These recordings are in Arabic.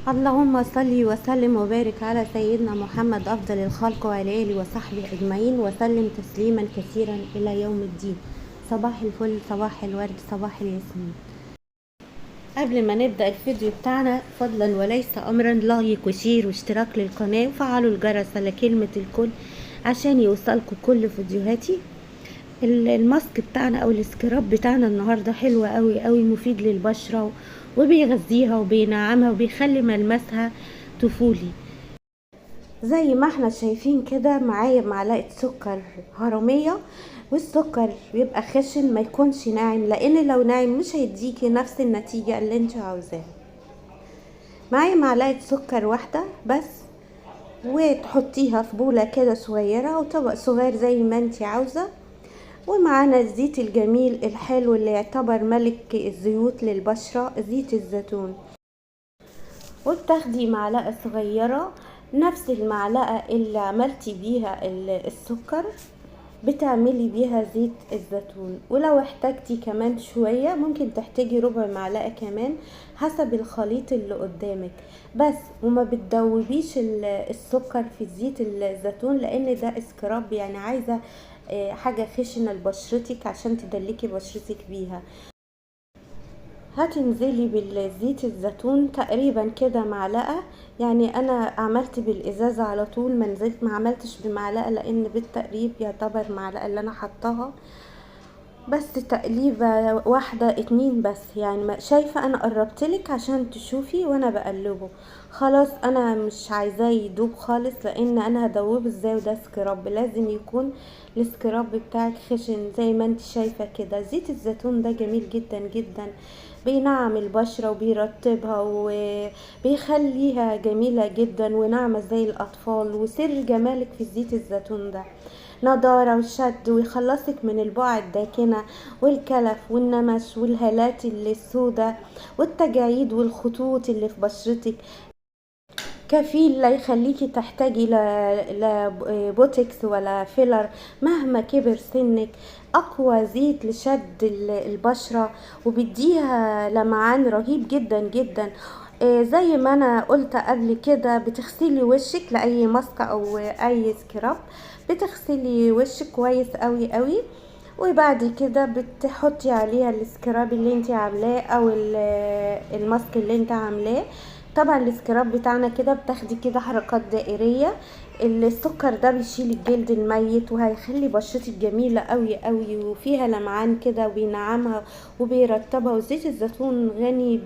اللهم صل وسلم وبارك على سيدنا محمد أفضل الخلق وعلى آله وصحبه أجمعين وسلم تسليما كثيرا إلى يوم الدين. صباح الفل، صباح الورد، صباح الياسمين. قبل ما نبدأ الفيديو بتاعنا فضلا وليس أمرا، لايك وشير واشتراك للقناة وفعلوا الجرس على كلمة الكل عشان يوصلكم كل فيديوهاتي. الماسك بتاعنا او السكراب بتاعنا النهارده حلو قوي قوي، مفيد للبشره وبيغذيها وبينعمها وبيخلي ملمسها طفولي. زي ما احنا شايفين كده معايا معلقه سكر هرميه، والسكر بيبقى خشن ما يكونش ناعم، لان لو ناعم مش هيديكي نفس النتيجه اللي انت عاوزاها. معايا معلقه سكر واحده بس، وتحطيها في بوله كده صغيره او طبق صغير زي ما انت عاوزه. ومعانا الزيت الجميل الحلو اللي يعتبر ملك الزيوت للبشرة، زيت الزيتون. وبتاخدي معلقة صغيرة نفس المعلقة اللي عملتي بيها السكر بتعملي بيها زيت الزيتون، ولو احتاجتي كمان شوية ممكن تحتاجي ربع معلقة كمان حسب الخليط اللي قدامك بس. وما بتدوبيش السكر في زيت الزيتون لان ده اسكراب، يعني عايزة حاجة خشنة لبشرتك عشان تدلكي بشرتك بيها. هتنزلي بالزيت الزيتون تقريبا كده معلقة، يعني انا عملت بالازازة على طول، ما نزلت ما عملتش بمعلقة لان بالتقريب يعتبر معلقة اللي انا حطاها بس، تقليبة واحدة اتنين بس. يعني شايفة انا قربتلك عشان تشوفي وانا بقلبه. خلاص انا مش عايزاه يدوب خالص لان انا هدوبه ازاي، وده سكراب لازم يكون السكراب بتاعك خشن زي ما انت شايفة كده. زيت الزيتون ده جميل جدا جدا، بينعم البشرة وبيرطبها وبيخليها جميلة جدا وناعمة زي الأطفال. وسر جمالك في زيت الزيتون ده نضارة وشد، ويخلصك من البقع الداكنة والكلف والنمش والهالات اللي السوداء والتجاعيد والخطوط اللي في بشرتك. كفيل لا يخليكي تحتاجي لا بوتكس ولا فيلر مهما كبر سنك. اقوى زيت لشد البشرة وبيديها لمعان رهيب جدا جدا. زي ما انا قلت قبل كده، بتغسلي وشك لاي ماسك او اي سكراب، بتغسلي وشك كويس قوي قوي، وبعد كده بتحطي عليها السكراب اللي انت عاملاه او الماسك اللي انت عاملاه. طبعا السكراب بتاعنا كده بتاخدي كده حركات دائرية. السكر ده بيشيل الجلد الميت وهيخلي بشرتك جميلة قوي قوي وفيها لمعان كده وبينعمها وبيرطبها. وزيت الزيتون غني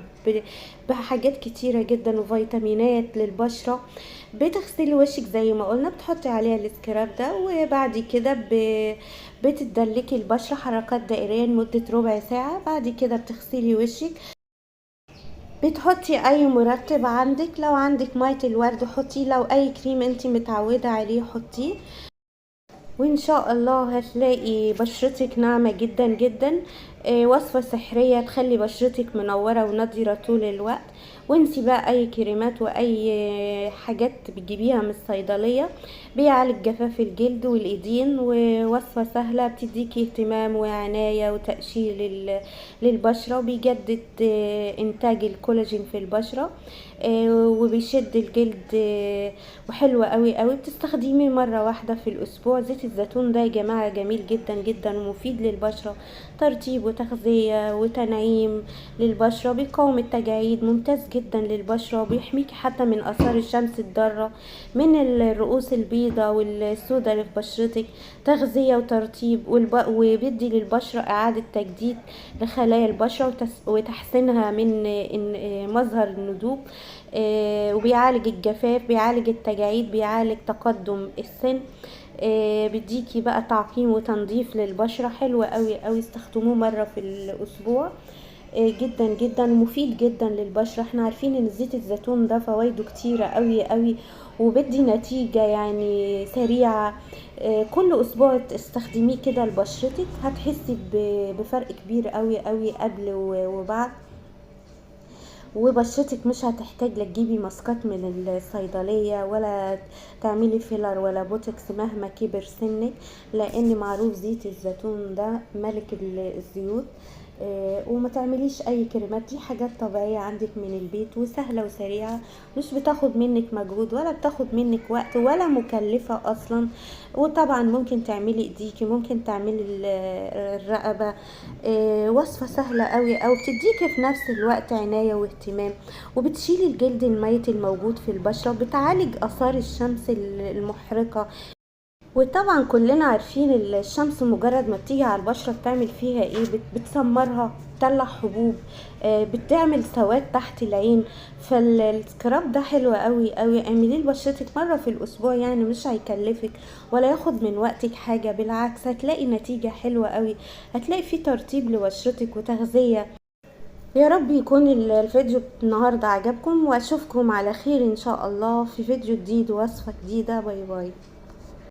بحاجات كتيرة جدا وفيتامينات للبشرة. بتغسلي وشك زي ما قلنا، بتحطي عليها السكراب ده، وبعد كده بتدلكي البشرة حركات دائرية لمدة ربع ساعة. بعد كده بتغسلي وشك، بتحطي اي مرطب عندك، لو عندك مية الورد حطيه، لو اي كريم انت متعودة عليه حطيه، وان شاء الله هتلاقي بشرتك ناعمة جدا جدا. وصفة سحرية تخلي بشرتك منورة ونضرة طول الوقت. وانسي بقى اي كريمات واي حاجات بتجيبيها من الصيدلية. بيعالج جفاف الجلد والايدين، ووصفة سهلة بتديكي اهتمام وعناية وتقشير للبشرة، وبيجدد انتاج الكولاجين في البشرة، وبيشد الجلد، وحلوة قوي قوي. بتستخدميه مرة واحدة في الاسبوع. زيت الزيتون ده يا جماعة جميل جدا جدا ومفيد للبشرة، ترطيب وتغذية وتنعيم للبشرة، بيقاوم التجاعيد، ممتاز جدا للبشرة، وبيحميكي حتى من اثار الشمس الضارة، من الرؤوس البيضاء والسوداء اللي في بشرتك. تغذية وترطيب وبيدي للبشرة اعادة تجديد لخلايا البشرة وتحسينها من مظهر الندوب. وبيعالج الجفاف، بيعالج التجاعيد، بيعالج تقدم السن. بيديكي بقى تعقيم وتنظيف للبشرة. حلوة قوي قوي، استخدموه مرة في الاسبوع. جدا جدا مفيد جدا للبشرة. احنا عارفين ان زيت الزيتون ده فوائده كتيرة قوي قوي وبدي نتيجة يعني سريعة. كل اسبوع تستخدميه كده لبشرتك هتحسي بفرق كبير قوي قوي قبل وبعد. وبشرتك مش هتحتاج لا تجيبي ماسكات من الصيدلية ولا تعملي فيلر ولا بوتوكس مهما كبر سنك، لان معروف زيت الزيتون ده ملك الزيوت. وما تعمليش اي كريمات، دي حاجات طبيعية عندك من البيت وسهلة وسريعة، مش بتاخد منك مجهود ولا بتاخد منك وقت ولا مكلفة اصلا. وطبعا ممكن تعملي ايديكي، ممكن تعملي الرقبة. وصفة سهلة قوي او بتديكي في نفس الوقت عناية واهتمام، وبتشيلي الجلد الميت الموجود في البشرة، وبتعالج اثار الشمس المحرقة. وطبعا كلنا عارفين الشمس مجرد ما بتيجي على البشرة بتعمل فيها ايه، بتسمرها، بتطلع حبوب، بتعمل سواد تحت العين. فالسكراب ده حلو قوي قوي، اعمليه لبشرتك مرة في الاسبوع، يعني مش هيكلفك ولا ياخد من وقتك حاجة، بالعكس هتلاقي نتيجة حلوة قوي، هتلاقي فيه ترطيب لبشرتك وتغذية. يا رب يكون الفيديو النهاردة عجبكم، واشوفكم على خير ان شاء الله في فيديو جديد ووصفة جديدة. باي باي.